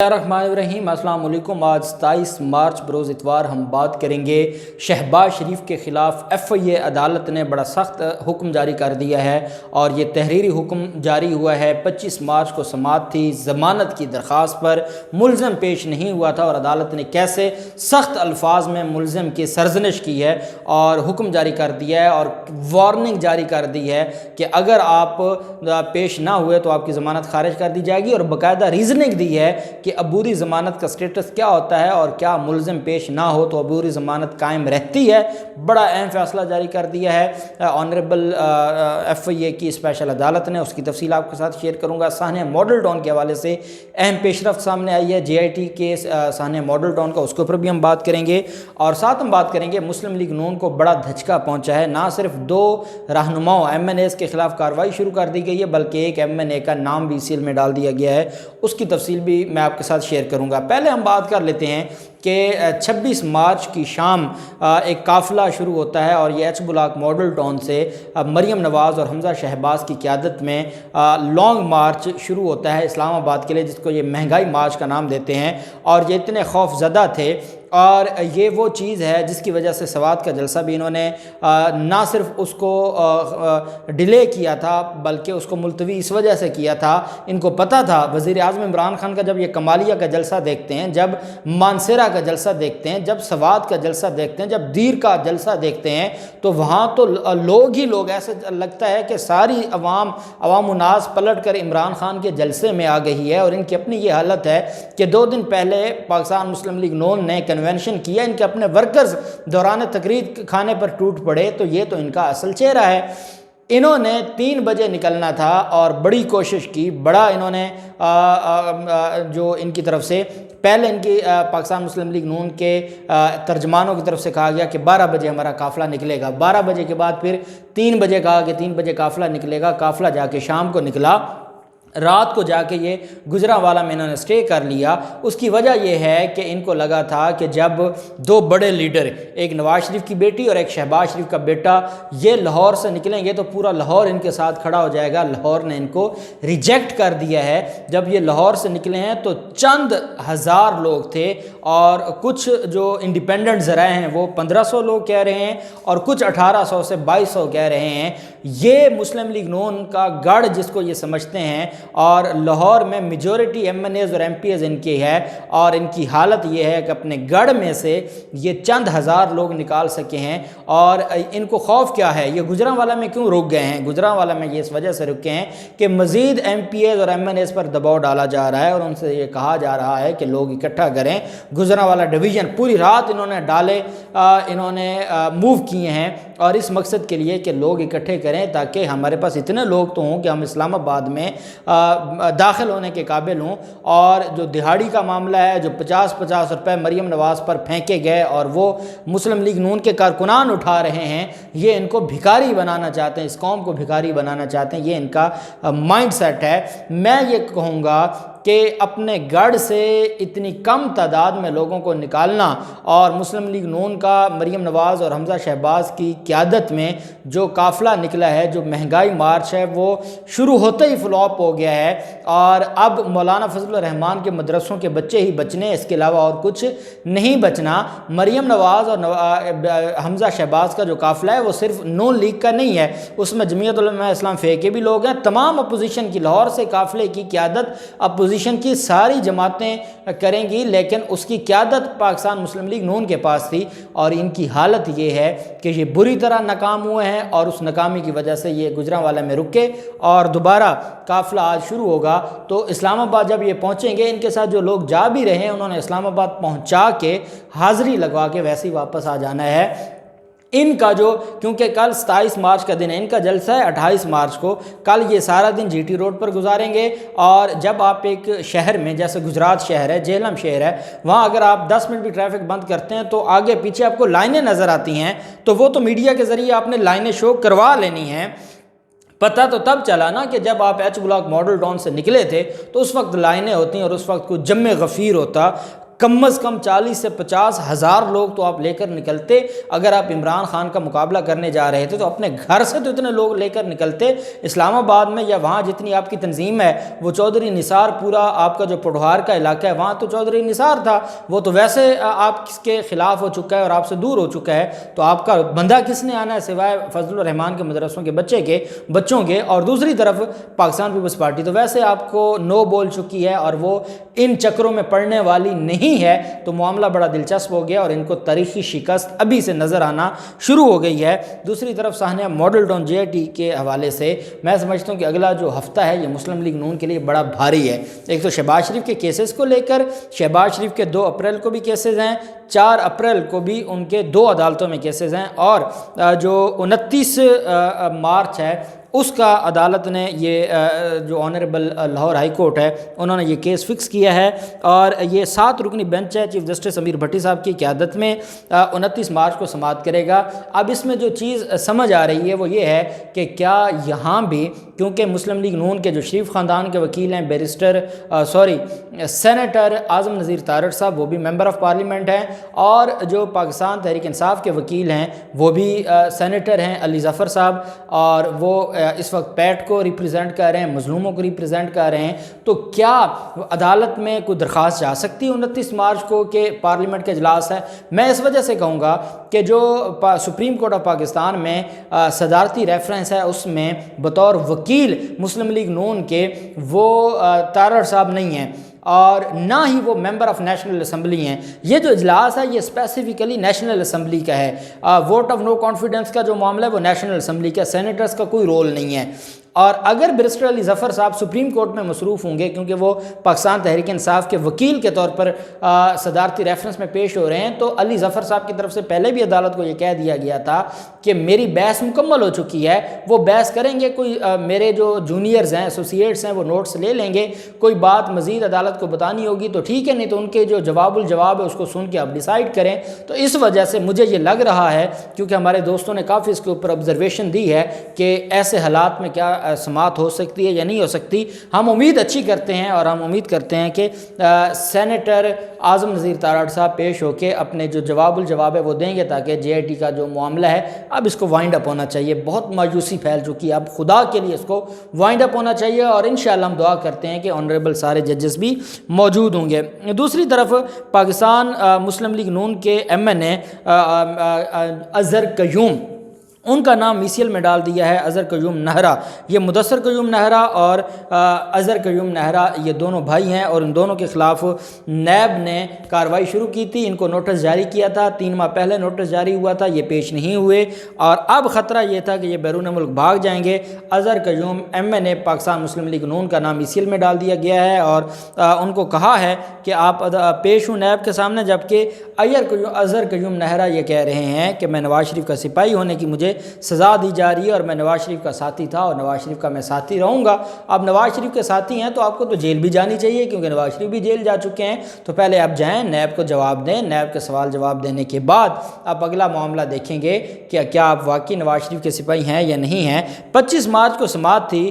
الرحمن السلام علیکم۔ آج 27 مارچ بروز اتوار ہم بات کریں گے شہباز شریف کے خلاف ایف آئی اے عدالت نے بڑا سخت حکم جاری کر دیا ہے، اور یہ تحریری حکم جاری ہوا ہے۔ 25 مارچ کو سماعت تھی، ضمانت کی درخواست پر ملزم پیش نہیں ہوا تھا، اور عدالت نے کیسے سخت الفاظ میں ملزم کی سرزنش کی ہے اور حکم جاری کر دیا ہے، اور وارننگ جاری کر دی ہے کہ اگر آپ پیش نہ ہوئے تو آپ کی ضمانت خارج کر دی جائے گی، اور باقاعدہ ریزننگ دی ہے کہ عبوری ضمانت کا سٹیٹس کیا ہوتا ہے، اور کیا ملزم پیش نہ ہو تو عبوری ضمانت قائم رہتی ہے۔ بڑا اہم فیصلہ جاری کر دیا ہے آنریبل ایف آئی اے کی اسپیشل عدالت نے۔ اس کی تفصیل آپ کے ساتھ شیئر کروں گا۔ سانحہ ماڈل ٹاؤن کے حوالے سے اہم پیش رفت سامنے آئی ہے، جے آئی ٹی کے سانحہ ماڈل ٹاؤن کا، اس کے اوپر بھی ہم بات کریں گے، اور ساتھ ہم بات کریں گے مسلم لیگ نون کو بڑا دھچکا پہنچا ہے۔ نہ صرف 2 رہنماؤں ایم این ایز کے خلاف کارروائی شروع کر دی گئی ہے، بلکہ ایک ایم این اے کا نام بھی سیل میں ڈال دیا گیا ہے۔ اس کی تفصیل بھی میں آپ کے ساتھ شیئر کروں گا۔ پہلے ہم بات کر لیتے ہیں کہ 26 مارچ کی شام ایک قافلہ شروع ہوتا ہے، اور یہ ایچ بلاک ماڈل ٹاؤن سے مریم نواز اور حمزہ شہباز کی قیادت میں لانگ مارچ شروع ہوتا ہے اسلام آباد کے لیے، جس کو یہ مہنگائی مارچ کا نام دیتے ہیں۔ اور یہ اتنے خوف زدہ تھے، اور یہ وہ چیز ہے جس کی وجہ سے سوات کا جلسہ بھی انہوں نے نہ صرف اس کو ڈیلے کیا تھا، بلکہ اس کو ملتوی اس وجہ سے کیا تھا۔ ان کو پتہ تھا، وزیر اعظم عمران خان کا جب یہ کمالیہ کا جلسہ دیکھتے ہیں، جب مانسیرا کا جلسہ دیکھتے ہیں، جب سوات کا جلسہ دیکھتے ہیں، جب دیر کا جلسہ دیکھتے ہیں، تو وہاں تو لوگ ایسے لگتا ہے کہ ساری عوام الناس پلٹ کر عمران خان کے جلسے میں آ گئی ہے۔ اور ان کی اپنی یہ حالت ہے کہ 2 دن پہلے پاکستان مسلم لیگ نون نے کنونشن کیا، ان کے اپنے ورکرز دوران تقریر کھانے پر ٹوٹ پڑے، تو یہ تو ان کا اصل چہرہ ہے۔ انہوں نے 3 بجے نکلنا تھا، اور بڑی کوشش کی، بڑا انہوں نے جو ان کی طرف سے پہلے ان کی پاکستان مسلم لیگ نون کے ترجمانوں کی طرف سے کہا گیا کہ 12 بجے ہمارا قافلہ نکلے گا، 12 بجے کے بعد پھر 3 بجے کہا کہ 3 بجے قافلہ نکلے گا۔ قافلہ جا کے شام کو نکلا، رات کو جا کے یہ گجرانوالہ میں انہوں نے سٹے کر لیا۔ اس کی وجہ یہ ہے کہ ان کو لگا تھا کہ جب 2 بڑے لیڈر، ایک نواز شریف کی بیٹی اور ایک شہباز شریف کا بیٹا، یہ لاہور سے نکلیں گے تو پورا لاہور ان کے ساتھ کھڑا ہو جائے گا۔ لاہور نے ان کو ریجیکٹ کر دیا ہے۔ جب یہ لاہور سے نکلے ہیں تو چند ہزار لوگ تھے، اور کچھ جو انڈیپینڈنٹ ذرائع ہیں وہ 1500 لوگ کہہ رہے ہیں، اور کچھ 1800 سے 2200 کہہ رہے ہیں۔ یہ مسلم لیگ نون کا گڑھ جس کو یہ سمجھتے ہیں، اور لاہور میں میجورٹی ایم این ایز اور ایم پی ایز ان کی ہے، اور ان کی حالت یہ ہے کہ اپنے گڑھ میں سے یہ چند ہزار لوگ نکال سکے ہیں۔ اور ان کو خوف کیا ہے، یہ گجرانوالہ میں کیوں رک گئے ہیں؟ گجرانوالہ میں یہ اس وجہ سے رکے ہیں کہ مزید ایم پی ایز اور ایم این ایز پر دباؤ ڈالا جا رہا ہے، اور ان سے یہ کہا جا رہا ہے کہ لوگ اکٹھا کریں۔ گجرانوالہ ڈویژن پوری رات انہوں نے ڈالے، انہوں نے موو کیے ہیں، اور اس مقصد کے لیے کہ لوگ اکٹھے کریں، تاکہ ہمارے پاس اتنے لوگ تو ہوں کہ ہم اسلام آباد میں داخل ہونے کے قابل ہوں۔ اور جو دہاڑی کا معاملہ ہے، جو 50-50 روپے مریم نواز پر پھینکے گئے اور وہ مسلم لیگ نون کے کارکنان اٹھا رہے ہیں، یہ ان کو بھکاری بنانا چاہتے ہیں، اس قوم کو بھکاری بنانا چاہتے ہیں، یہ ان کا مائنڈ سیٹ ہے۔ میں یہ کہوں گا کہ اپنے گڑھ سے اتنی کم تعداد میں لوگوں کو نکالنا، اور مسلم لیگ نون کا مریم نواز اور حمزہ شہباز کی قیادت میں جو قافلہ نکلا ہے، جو مہنگائی مارچ ہے، وہ شروع ہوتے ہی فلاپ ہو گیا ہے۔ اور اب مولانا فضل الرحمان کے مدرسوں کے بچے ہی بچنے، اس کے علاوہ اور کچھ نہیں بچنا۔ مریم نواز اور حمزہ شہباز کا جو قافلہ ہے وہ صرف نون لیگ کا نہیں ہے، اس میں جمعیت علماء اسلام فے کے بھی لوگ ہیں، تمام اپوزیشن کی، لاہور سے قافلے کی قیادت اپوزیشن کی ساری جماعتیں کریں گی، لیکن اس کی قیادت پاکستان مسلم لیگ نون کے پاس تھی۔ اور ان کی حالت یہ ہے کہ یہ بری طرح ناکام ہوئے ہیں، اور اس ناکامی کی وجہ سے یہ گجرانوالہ میں رکے، اور دوبارہ قافلہ آج شروع ہوگا۔ تو اسلام آباد جب یہ پہنچیں گے، ان کے ساتھ جو لوگ جا بھی رہے ہیں، انہوں نے اسلام آباد پہنچا کے حاضری لگوا کے ویسے ہی واپس آ جانا ہے۔ ان کا جو، کیونکہ کل 27 مارچ کا دن ہے، ان کا جلسہ ہے 28 مارچ کو، کل یہ سارا دن جی ٹی روڈ پر گزاریں گے۔ اور جب آپ ایک شہر میں، جیسے گجرات شہر ہے، جہلم شہر ہے، وہاں اگر آپ 10 منٹ بھی ٹریفک بند کرتے ہیں تو آگے پیچھے آپ کو لائنیں نظر آتی ہیں، تو وہ تو میڈیا کے ذریعے آپ نے لائنیں شو کروا لینی ہیں۔ پتہ تو تب چلا نا کہ جب آپ ایچ بلاک ماڈل ٹاؤن سے نکلے تھے تو اس وقت لائنیں ہوتی ہیں، اور اس وقت کوئی جم غفیر ہوتا۔ کم از کم 40 سے 50 ہزار لوگ تو آپ لے کر نکلتے۔ اگر آپ عمران خان کا مقابلہ کرنے جا رہے تھے تو اپنے گھر سے تو اتنے لوگ لے کر نکلتے۔ اسلام آباد میں یا وہاں جتنی آپ کی تنظیم ہے وہ چودھری نثار، پورا آپ کا جو پڑھوار کا علاقہ ہے وہاں تو چودھری نثار تھا، وہ تو ویسے آپ کے خلاف ہو چکا ہے اور آپ سے دور ہو چکا ہے، تو آپ کا بندہ کس نے آنا ہے سوائے فضل الرحمان کے مدرسوں کے بچوں کے۔ اور دوسری طرف پاکستان پیپلز پارٹی تو ویسے آپ کو نو بول چکی ہے اور وہ ان چکروں میں پڑنے والی نہیں ہے، تو معاملہ بڑا دلچسپ ہو گیا اور ان کو تاریخی شکست ابھی سے نظر آنا شروع ہو گئی ہے۔ دوسری طرف سانحہ ماڈل ٹاؤن JIT کے حوالے سے میں سمجھتا ہوں کہ اگلا جو ہفتہ ہے یہ مسلم لیگ نون کے لیے بڑا بھاری ہے۔ ایک تو شہباز شریف کے کیسز کو لے کر، شہباز شریف کے 2 اپریل کو بھی کیسز ہیں، 4 اپریل کو بھی ان کے 2 عدالتوں میں کیسز ہیں، اور جو 29 مارچ ہے اس کا عدالت نے یہ جو آنریبل لاہور ہائی کورٹ ہے انہوں نے یہ کیس فکس کیا ہے، اور یہ 7 رکنی بینچ ہے چیف جسٹس امیر بھٹی صاحب کی قیادت میں 29 مارچ کو سماعت کرے گا۔ اب اس میں جو چیز سمجھ آ رہی ہے وہ یہ ہے کہ کیا یہاں بھی، کیونکہ مسلم لیگ نون کے جو شریف خاندان کے وکیل ہیں سینیٹر اعظم نذیر تارڑ صاحب، وہ بھی ممبر آف پارلیمنٹ ہیں، اور جو پاکستان تحریک انصاف کے وکیل ہیں وہ بھی سینیٹر ہیں علی ظفر صاحب، اور وہ اس وقت پیٹ کو ریپریزنٹ کر رہے ہیں، مظلوموں کو ریپریزنٹ کر رہے ہیں، تو کیا عدالت میں کوئی درخواست جا سکتی ہے 29 مارچ کو کہ پارلیمنٹ کا اجلاس ہے؟ میں اس وجہ سے کہوں گا کہ جو سپریم کورٹ آف پاکستان میں صدارتی ریفرنس ہے اس میں بطور وکیل مسلم لیگ نون کے وہ تارڑ صاحب نہیں ہیں، اور نہ ہی وہ ممبر آف نیشنل اسمبلی ہیں۔ یہ جو اجلاس ہے یہ اسپیسیفکلی نیشنل اسمبلی کا ہے، ووٹ آف نو کانفیڈنس کا جو معاملہ ہے وہ نیشنل اسمبلی کا، سینیٹرز کا کوئی رول نہیں ہے۔ اور اگر بیرسٹر علی ظفر صاحب سپریم کورٹ میں مصروف ہوں گے کیونکہ وہ پاکستان تحریک انصاف کے وکیل کے طور پر صدارتی ریفرنس میں پیش ہو رہے ہیں، تو علی ظفر صاحب کی طرف سے پہلے بھی عدالت کو یہ کہہ دیا گیا تھا کہ میری بحث مکمل ہو چکی ہے، وہ بحث کریں گے، کوئی میرے جو جونیئرز ہیں، ایسوسیٹس ہیں، وہ نوٹس لے لیں گے، کوئی بات مزید عدالت کو بتانی ہوگی تو ٹھیک ہے، نہیں تو ان کے جو الجواب ہے اس کو سن کے آپ ڈیسائیڈ کریں۔ تو اس وجہ سے مجھے یہ لگ رہا ہے، کیونکہ ہمارے دوستوں نے کافی اس کے اوپر آبزرویشن دی ہے کہ ایسے حالات میں کیا سماعت ہو سکتی ہے یا نہیں ہو سکتی، ہم امید اچھی کرتے ہیں اور ہم امید کرتے ہیں کہ سینیٹر اعظم نذیر تارڑ صاحب پیش ہو کے اپنے جو الجواب ہے وہ دیں گے، تاکہ JIT کا جو معاملہ ہے اب اس کو وائنڈ اپ ہونا چاہیے، بہت مایوسی پھیل چکی ہے، اب خدا کے لیے اس کو وائنڈ اپ ہونا چاہیے، اور انشاءاللہ ہم دعا کرتے ہیں کہ آنریبل سارے ججز بھی موجود ہوں گے۔ دوسری طرف پاکستان مسلم لیگ نون کے MNA اظہر قیوم، ان کا نام ECL میں ڈال دیا ہے اظہر قیوم نہرا۔ یہ مدثر قیوم نہرا اور اظہر قیوم نہرا یہ دونوں بھائی ہیں، اور ان دونوں کے خلاف نیب نے کارروائی شروع کی تھی، ان کو نوٹس جاری کیا تھا، 3 ماہ پہلے نوٹس جاری ہوا تھا، یہ پیش نہیں ہوئے، اور اب خطرہ یہ تھا کہ یہ بیرون ملک بھاگ جائیں گے۔ اظہر قیوم MNA پاکستان مسلم لیگ نون کا نام ECL میں ڈال دیا گیا ہے، اور ان کو کہا ہے کہ آپ پیش ہوں نیب کے سامنے، جبکہ اظہر قیوم نہرا یہ کہہ رہے ہیں کہ میں نواز شریف کا سپاہی ہونے کی مجھے سزا دی جا رہی ہے، اور میں نواز شریف کا ساتھی تھا اور نواز شریف کا میں ساتھی رہوں گا۔ اب نواز شریف کے ساتھی ہیں تو آپ کو تو جیل بھی جانی چاہیے، کیونکہ نواز شریف بھی جیل جا چکے ہیں، تو پہلے آپ جائیں، نیب کو جواب دیں، نیب کے سوال جواب دینے کے بعد آپ اگلا معاملہ دیکھیں گے کہ کیا آپ واقعی نواز شریف کے سپاہی ہیں یا نہیں ہیں۔ 25 مارچ کو سماعت تھی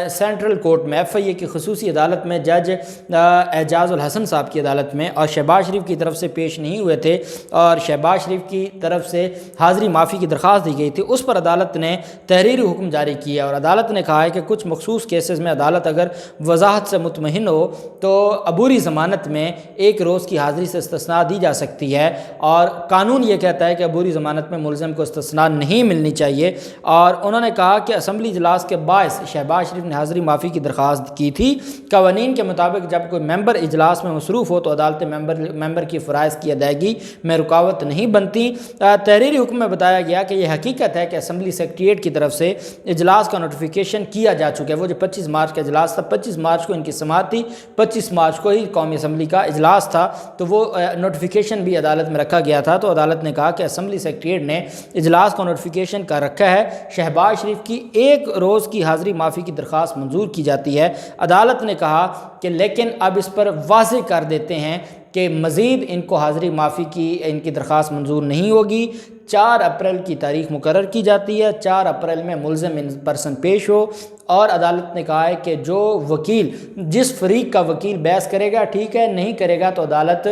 سینٹرل کورٹ میں، FIA کی خصوصی عدالت میں، جج اعجاز الحسن صاحب کی عدالت میں، اور شہباز شریف کی طرف سے پیش نہیں ہوئے تھے، اور شہباز شریف کی طرف سے حاضری معافی کی درخواست دی گئی تھی، اس پر عدالت نے تحریری حکم جاری کیا، اور عدالت نے کہا ہے کہ کچھ مخصوص کیسز میں عدالت اگر وضاحت سے مطمئن ہو تو عبوری ضمانت میں 1 روز کی حاضری سے استثناء دی جا سکتی ہے، اور قانون یہ کہتا ہے کہ عبوری ضمانت میں ملزم کو استثناء نہیں ملنی چاہیے۔ اور انہوں نے کہا کہ اسمبلی اجلاس کے باعث شہباز شریف نے حاضری معافی کی درخواست کی تھی، قوانین کے مطابق جب کوئی ممبر اجلاس میں مصروف ہو تو عدالت ممبر کی فرائض کی ادائیگی میں رکاوٹ نہیں بنتی۔ تحریری حکم میں بتایا گیا کہ یہ حقیقت ہے کہ اسمبلی سیکریٹریٹ کی طرف سے اجلاس کا نوٹیفیکیشن کیا جا چکا ہے، وہ جو 25 مارچ کا اجلاس تھا، 25 مارچ کو ان کی سماعت تھی، 25 مارچ کو ہی قومی اسمبلی کا اجلاس تھا، تو وہ نوٹیفیکیشن بھی عدالت میں رکھا گیا تھا، تو عدالت نے کہا کہ اسمبلی سیکریٹریٹ نے اجلاس کا نوٹیفیکیشن کر رکھا ہے، شہباز شریف کی 1 روز کی حاضری معافی کی درخواست منظور کی جاتی ہے۔ عدالت نے کہا کہ لیکن اب اس پر واضح کر دیتے ہیں کہ مزید ان کو حاضری معافی کی ان کی درخواست منظور نہیں ہوگی، 4 اپریل کی تاریخ مقرر کی جاتی ہے، 4 اپریل میں ملزم ان پرسن پیش ہو، اور عدالت نے کہا ہے کہ جو وکیل جس فریق کا وکیل بحث کرے گا ٹھیک ہے، نہیں کرے گا تو عدالت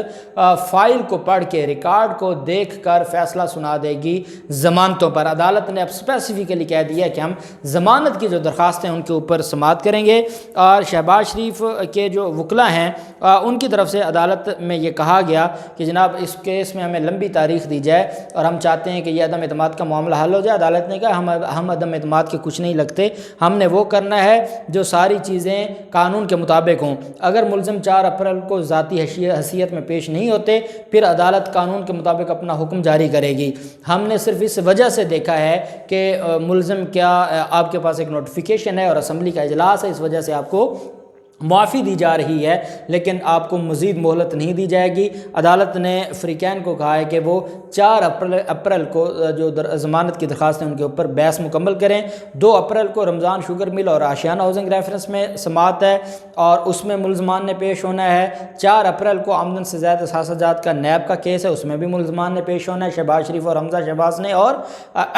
فائل کو پڑھ کے ریکارڈ کو دیکھ کر فیصلہ سنا دے گی ضمانتوں پر۔ عدالت نے اب اسپیسیفکلی کہہ دیا کہ ہم ضمانت کی جو درخواستیں ان کے اوپر سماعت کریں گے، اور شہباز شریف کے جو وکلاء ہیں ان کی طرف سے عدالت میں یہ کہا گیا کہ جناب اس کیس میں ہمیں لمبی تاریخ دی جائے اور ہم چاہتے ہیں کہ یہ عدم اعتماد کا معاملہ حل ہو جائے۔ عدالت نے کہا ہم عدم اعتماد کے کچھ نہیں لگتے، ہم نے وہ کرنا ہے جو ساری چیزیں قانون کے مطابق ہوں۔ اگر ملزم 4 اپریل کو ذاتی حیثیت میں پیش نہیں ہوتے پھر عدالت قانون کے مطابق اپنا حکم جاری کرے گی۔ ہم نے صرف اس وجہ سے دیکھا ہے کہ ملزم کیا آپ کے پاس ایک نوٹیفیکیشن ہے اور اسمبلی کا اجلاس ہے، اس وجہ سے آپ کو معافی دی جا رہی ہے، لیکن آپ کو مزید مہلت نہیں دی جائے گی۔ عدالت نے فریقین کو کہا ہے کہ وہ 4 اپریل کو جو ضمانت کی درخواست ہیں ان کے اوپر بحث مکمل کریں۔ 2 اپریل کو رمضان شوگر مل اور آشیانہ ہاؤسنگ ریفرنس میں سماعت ہے اور اس میں ملزمان نے پیش ہونا ہے۔ 4 اپریل کو آمدن سے زائد اثاثہ جات کا نیب کا کیس ہے، اس میں بھی ملزمان نے پیش ہونا ہے، شہباز شریف اور حمزہ شہباز نے، اور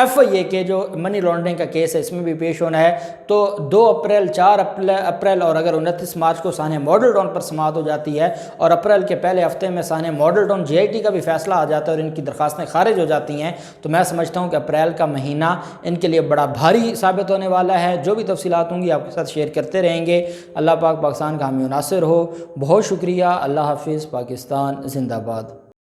FIA کے جو منی لانڈرنگ کا کیس ہے اس میں بھی پیش ہونا ہے۔ تو 2 اپریل 4 اپریل اور اگر 29 مارچ کو سانحہ ماڈل ٹاؤن پر سماعت ہو جاتی ہے اور اپریل کے پہلے ہفتے میں سانحہ ماڈل ٹاؤن GIT کا بھی فیصلہ آ جاتا ہے اور ان کی درخواستیں خارج ہو جاتی ہیں، تو میں سمجھتا ہوں کہ اپریل کا مہینہ ان کے لیے بڑا بھاری ثابت ہونے والا ہے۔ جو بھی تفصیلات ہوں گی آپ کے ساتھ شیئر کرتے رہیں گے۔ اللہ پاک پاکستان کا حامی و ناصر ہو۔ بہت شکریہ۔ اللہ حافظ۔ پاکستان زندہ باد۔